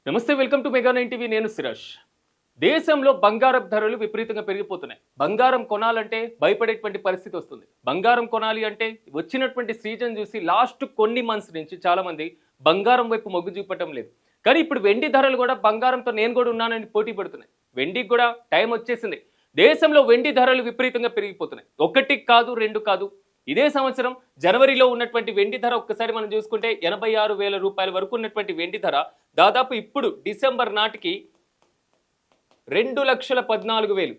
నమస్తే, welcome to mega 9 TV. నేను సిరాష్. దేశంలో బంగారం ధరలు విపరీతంగా పెరిగిపోతున్నాయి. బంగారం కొనాలంటే భయపడేటువంటి పరిస్థితి వస్తుంది. బంగారం కొనాలి అంటే వచ్చినటువంటి సీజన్ చూసి లాస్ట్ కొన్ని మంత్స్ నుంచి చాలా మంది బంగారం వైపు మొగ్గు చూపటం లేదు. కానీ ఇప్పుడు వెండి ధరలు కూడా బంగారంతో నేను కూడా ఉన్నానని పోటీ పడుతున్నాయి. వెండికి కూడా టైం వచ్చేసింది. దేశంలో వెండి ధరలు విపరీతంగా పెరిగిపోతున్నాయి. ఒకటి కాదు, రెండు కాదు. ఇదే సంవత్సరం జనవరిలో ఉన్నటువంటి వెండి ధర ఒక్కసారి మనం చూసుకుంటే 86,000 రూపాయల వరకు ఉన్నటువంటి వెండి ధర దాదాపు ఇప్పుడు డిసెంబర్ నాటికి 2,14,000.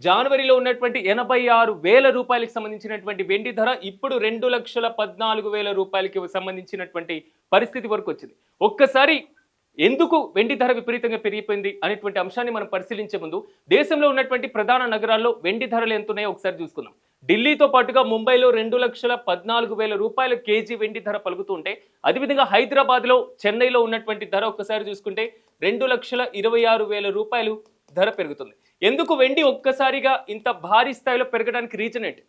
జనవరిలో ఉన్నటువంటి 86,000 రూపాయలకు సంబంధించినటువంటి వెండి ధర ఇప్పుడు 2,14,000 రూపాయలకి సంబంధించినటువంటి పరిస్థితి వరకు వచ్చింది. ఒక్కసారి ఎందుకు వెండి ధర విపరీతంగా పెరిగిపోయింది అనేటువంటి అంశాన్ని మనం పరిశీలించే ముందు దేశంలో ఉన్నటువంటి ప్రధాన నగరాల్లో వెండి ధరలు ఎంత ఉన్నాయో ఒకసారి చూసుకుందాం. ఢిల్లీతో పాటుగా ముంబైలో 2,14,000 రూపాయల కేజీ వెండి ధర పలుకుతూ ఉంటే, అదేవిధంగా హైదరాబాద్లో, చెన్నైలో ఉన్నటువంటి ధర ఒక్కసారి చూసుకుంటే 2,26,000 రూపాయలు ధర పెరుగుతుంది. ఎందుకు వెండి ఒక్కసారిగా ఇంత భారీ స్థాయిలో పెరగడానికి రీజన్ ఏంటి?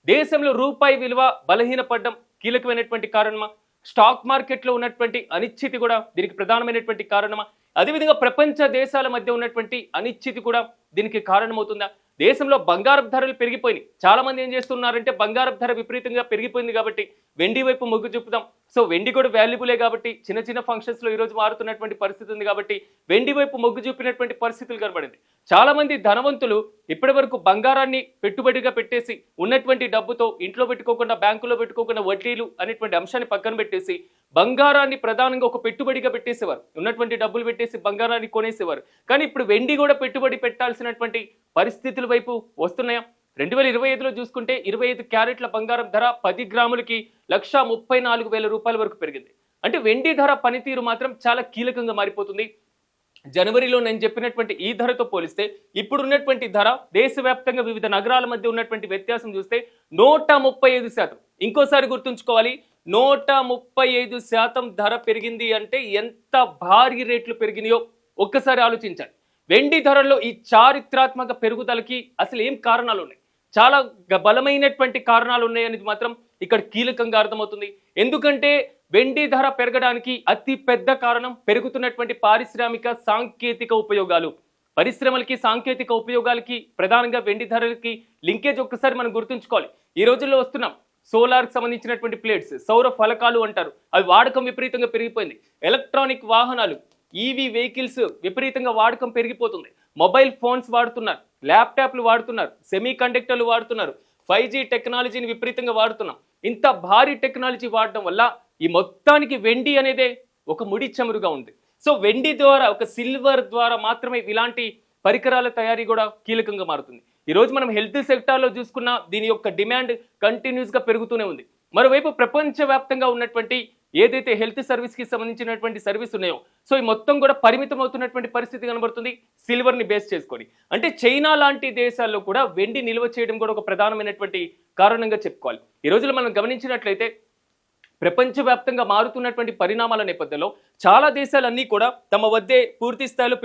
దేశంలో రూపాయి విలువ బలహీనపడడం కీలకమైనటువంటి కారణమా? స్టాక్ మార్కెట్లో ఉన్నటువంటి అనిశ్చితి కూడా దీనికి ప్రధానమైనటువంటి కారణమా? అదేవిధంగా ప్రపంచ దేశాల మధ్య ఉన్నటువంటి అనిశ్చితి కూడా దీనికి కారణమవుతుందా? దేశంలో బంగారం ధరలు పెరిగిపోయినాయి. చాలా మంది ఏం చేస్తున్నారంటే బంగారం ధర విపరీతంగా పెరిగిపోయింది కాబట్టి వెండి వైపు మొగ్గు చూపుదాం, సో వెండి కూడా వాల్యుబులే కాబట్టి చిన్న చిన్న ఫంక్షన్స్లో ఈరోజు మారుతున్నటువంటి పరిస్థితి ఉంది కాబట్టి వెండి వైపు మొగ్గు చూపినటువంటి పరిస్థితులు కనబడింది. చాలా మంది ధనవంతులు ఇప్పటి వరకు బంగారాన్ని పెట్టుబడిగా పెట్టేసి ఉన్నటువంటి డబ్బుతో ఇంట్లో పెట్టుకోకుండా, బ్యాంకులో పెట్టుకోకుండా వడ్డీలు అనేటువంటి అంశాన్ని పక్కన పెట్టేసి బంగారాన్ని ప్రధానంగా ఒక పెట్టుబడిగా పెట్టేసేవారు. ఉన్నటువంటి డబ్బులు పెట్టేసి బంగారాన్ని కొనేసేవారు. కానీ ఇప్పుడు వెండి కూడా పెట్టుబడి పెట్టాల్సినటువంటి పరిస్థితుల వైపు వస్తున్నాయా? 2025లో చూసుకుంటే 25 క్యారెట్ల బంగారం ధర 10 గ్రాములకి 1,34,000 రూపాయల వరకు పెరిగింది. అంటే వెండి ధర పనితీరు మాత్రం చాలా కీలకంగా మారిపోతుంది. జనవరిలో నేను చెప్పినటువంటి ఈ ధరతో పోలిస్తే ఇప్పుడున్నటువంటి ధర దేశవ్యాప్తంగా వివిధ నగరాల మధ్య ఉన్నటువంటి వ్యత్యాసం చూస్తే 135%. ఇంకోసారి గుర్తుంచుకోవాలి, 135% ధర పెరిగింది అంటే ఎంత భారీ రేట్లు పెరిగినాయో ఒక్కసారి ఆలోచించాలి. వెండి ధరల్లో ఈ చారిత్రాత్మక పెరుగుదలకి అసలు ఏం కారణాలు ఉన్నాయి? చాలా బలమైనటువంటి కారణాలు ఉన్నాయనేది మాత్రం ఇక్కడ కీలకంగా అర్థమవుతుంది. ఎందుకంటే వెండి ధర పెరగడానికి అతి పెద్ద కారణం పెరుగుతున్నటువంటి పారిశ్రామిక సాంకేతిక ఉపయోగాలు. పరిశ్రమలకి, సాంకేతిక ఉపయోగాలకి ప్రధానంగా వెండి ధరలకి లింకేజ్ ఒక్కసారి మనం గుర్తుంచుకోవాలి. ఈ రోజుల్లో వస్తున్నాం సోలార్కి సంబంధించినటువంటి ప్లేట్స్, సౌర ఫలకాలు అంటారు, అవి వాడకం విపరీతంగా పెరిగిపోయింది. ఎలక్ట్రానిక్ వాహనాలు, ఈవీ వెహికల్స్ విపరీతంగా వాడకం పెరిగిపోతుంది. మొబైల్ ఫోన్స్ వాడుతున్నారు, ల్యాప్టాప్లు వాడుతున్నారు, సెమీ కండక్టర్లు వాడుతున్నారు, 5G టెక్నాలజీని విపరీతంగా వాడుతున్నాం. ఇంత భారీ టెక్నాలజీ వాడడం వల్ల ఈ మొత్తానికి వెండి అనేదే ఒక ముడి చమురుగా ఉంది. సో వెండి ద్వారా, ఒక సిల్వర్ ద్వారా మాత్రమే ఇలాంటి పరికరాల తయారీ కూడా కీలకంగా మారుతుంది. ఈరోజు మనం హెల్త్ సెక్టార్లో చూసుకున్న దీని యొక్క డిమాండ్ కంటిన్యూస్గా పెరుగుతూనే ఉంది. మరోవైపు ప్రపంచవ్యాప్తంగా ఉన్నటువంటి ఏదైతే హెల్త్ సర్వీస్కి సంబంధించినటువంటి సర్వీస్ ఉన్నాయో, సో ఈ మొత్తం కూడా పరిమితం అవుతున్నటువంటి పరిస్థితి కనబడుతుంది సిల్వర్ని బేస్ చేసుకొని. అంటే చైనా లాంటి దేశాల్లో కూడా వెండి నిల్వ చేయడం కూడా ఒక ప్రధానమైనటువంటి కారణంగా చెప్పుకోవాలి. ఈ రోజుల్లో మనం గమనించినట్లయితే ప్రపంచవ్యాప్తంగా మారుతున్నటువంటి పరిణామాల నేపథ్యంలో చాలా దేశాలన్నీ కూడా తమ వద్దే పూర్తి స్థాయిలో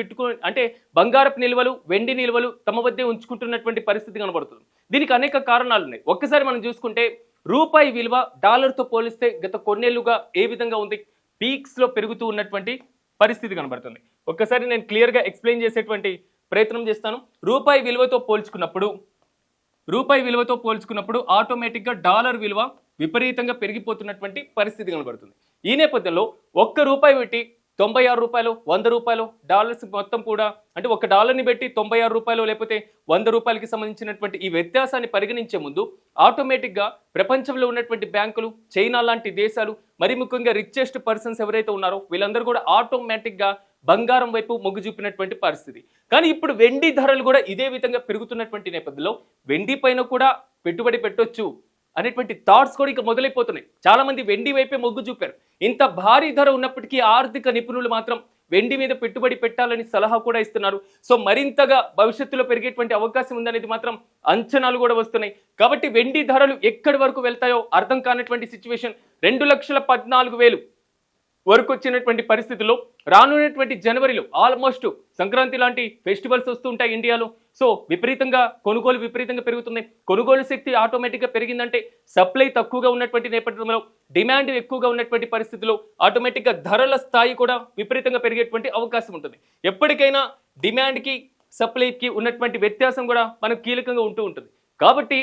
అంటే బంగారపు నిల్వలు, వెండి నిల్వలు తమ వద్దే ఉంచుకుంటున్నటువంటి పరిస్థితి కనబడుతుంది. దీనికి అనేక కారణాలు ఉన్నాయి. ఒక్కసారి మనం చూసుకుంటే రూపాయి విలువ డాలర్తో పోలిస్తే గత కొన్నేళ్లుగా ఏ విధంగా ఉంది? పీక్స్లో పెరుగుతూ ఉన్నటువంటి పరిస్థితి కనబడుతుంది. ఒక్కసారి నేను క్లియర్గా ఎక్స్ప్లెయిన్ చేసేటువంటి ప్రయత్నం చేస్తాను. రూపాయి విలువతో పోల్చుకున్నప్పుడు ఆటోమేటిక్గా డాలర్ విలువ విపరీతంగా పెరిగిపోతున్నటువంటి పరిస్థితి కనబడుతుంది. ఈ నేపథ్యంలో ₹1 పెట్టి 96 రూపాయలు, 100 రూపాయలు డాలర్స్ మొత్తం కూడా, అంటే $1ని పెట్టి 96 రూపాయలు లేకపోతే 100 రూపాయలకి సంబంధించినటువంటి ఈ వ్యత్యాసాన్ని పరిగణించే ముందు ఆటోమేటిక్గా ప్రపంచంలో ఉన్నటువంటి బ్యాంకులు, చైనా లాంటి దేశాలు, మరి ముఖ్యంగా రిచెస్ట్ పర్సన్స్ ఎవరైతే ఉన్నారో వీళ్ళందరూ కూడా ఆటోమేటిక్గా బంగారం వైపు మొగ్గు చూపినటువంటి పరిస్థితి. కానీ ఇప్పుడు వెండి ధరలు కూడా ఇదే విధంగా పెరుగుతున్నటువంటి నేపథ్యంలో వెండి పైన కూడా పెట్టుబడి పెట్టొచ్చు అనేటువంటి థాట్స్ కూడా ఇక మొదలైపోతున్నాయి. చాలా మంది వెండి వైపే మొగ్గు చూపారు. ఇంత భారీ ధర ఉన్నప్పటికీ ఆర్థిక నిపుణులు మాత్రం వెండి మీద పెట్టుబడి పెట్టాలని సలహా కూడా ఇస్తున్నారు. సో మరింతగా భవిష్యత్తులో పెరిగేటువంటి అవకాశం ఉందనేది మాత్రం అంచనాలు కూడా వస్తున్నాయి. కాబట్టి వెండి ధరలు ఎక్కడి వరకు వెళ్తాయో అర్థం కానటువంటి సిచ్యువేషన్. 2,14,000 వరకు వచ్చినటువంటి పరిస్థితుల్లో రానున్నటువంటి జనవరిలో ఆల్మోస్ట్ సంక్రాంతి లాంటి ఫెస్టివల్స్ వస్తూ ఉంటాయి ఇండియాలో. సో విపరీతంగా కొనుగోలు విపరీతంగా పెరుగుతుంది. కొనుగోలు శక్తి ఆటోమేటిక్గా పెరిగిందంటే సప్లై తక్కువగా ఉన్నటువంటి నేపథ్యంలో డిమాండ్ ఎక్కువగా ఉన్నటువంటి పరిస్థితుల్లో ఆటోమేటిక్గా ధరల స్థాయి కూడా విపరీతంగా పెరిగేటువంటి అవకాశం ఉంటుంది. ఎప్పటికైనా డిమాండ్కి సప్లైకి ఉన్నటువంటి వ్యత్యాసం కూడా మనకు కీలకంగా ఉంటూ ఉంటుంది. కాబట్టి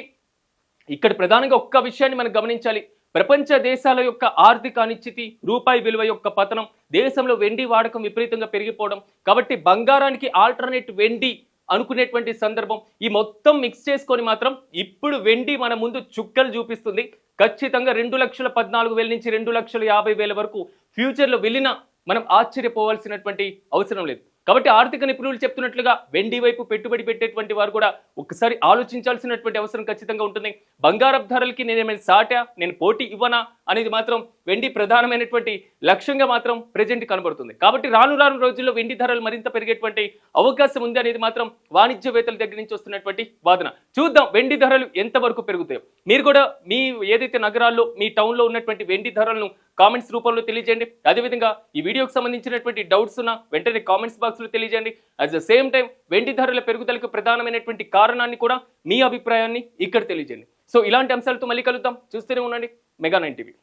ఇక్కడ ప్రధానంగా ఒక్క విషయాన్ని మనం గమనించాలి. ప్రపంచ దేశాల యొక్క ఆర్థిక అనిశ్చితి, రూపాయి విలువ యొక్క పతనం, దేశంలో వెండి వాడకం విపరీతంగా పెరిగిపోవడం, కాబట్టి బంగారానికి ఆల్టర్నేట్ వెండి అనుకునేటువంటి సందర్భం, ఈ మొత్తం మిక్స్ చేసుకొని మాత్రం ఇప్పుడు వెండి మన ముందు చుక్కలు చూపిస్తుంది. ఖచ్చితంగా 2,14,000 నుంచి 2,50,000 వరకు ఫ్యూచర్లో వెళ్ళినా మనం ఆశ్చర్యపోవాల్సినటువంటి అవసరం లేదు. కాబట్టి ఆర్థిక నిపుణులు చెప్తున్నట్లుగా వెండి వైపు పెట్టుబడి పెట్టేటువంటి వారు కూడా ఒకసారి ఆలోచించాల్సినటువంటి అవసరం ఖచ్చితంగా ఉంటుంది. బంగారపు ధరలకి నేనేమైనా సాటా, నేను పోటీ ఇవ్వనా అనేది మాత్రం వెండి ప్రధానమైనటువంటి లక్ష్యంగా మాత్రం ప్రెజెంట్ కనబడుతుంది. కాబట్టి రాను రాను రోజుల్లో వెండి ధరలు మరింత పెరిగేటువంటి అవకాశం ఉంది అనేది మాత్రం వాణిజ్యవేత్తల దగ్గర నుంచి వస్తున్నటువంటి వాదన. చూద్దాం వెండి ధరలు ఎంతవరకు పెరుగుతాయో. మీరు కూడా మీ ఏదైతే నగరాల్లో, మీ టౌన్లో ఉన్నటువంటి వెండి ధరలను కామెంట్స్ రూపంలో తెలియజేయండి. అదేవిధంగా ఈ వీడియోకి సంబంధించినటువంటి డౌట్స్ ఉన్నా వెంటనే కామెంట్స్ బాక్స్లో తెలియజేయండి. అట్ ద సేమ్ టైం వెండి ధరల పెరుగుదలకు ప్రధానమైనటువంటి కారణాన్ని కూడా, మీ అభిప్రాయాన్ని ఇక్కడ తెలియజేయండి. సో ఇలాంటి అంశాలతో మళ్ళీ కలుద్దాం. చూస్తూనే ఉండండి మెగా 9 టీవీ.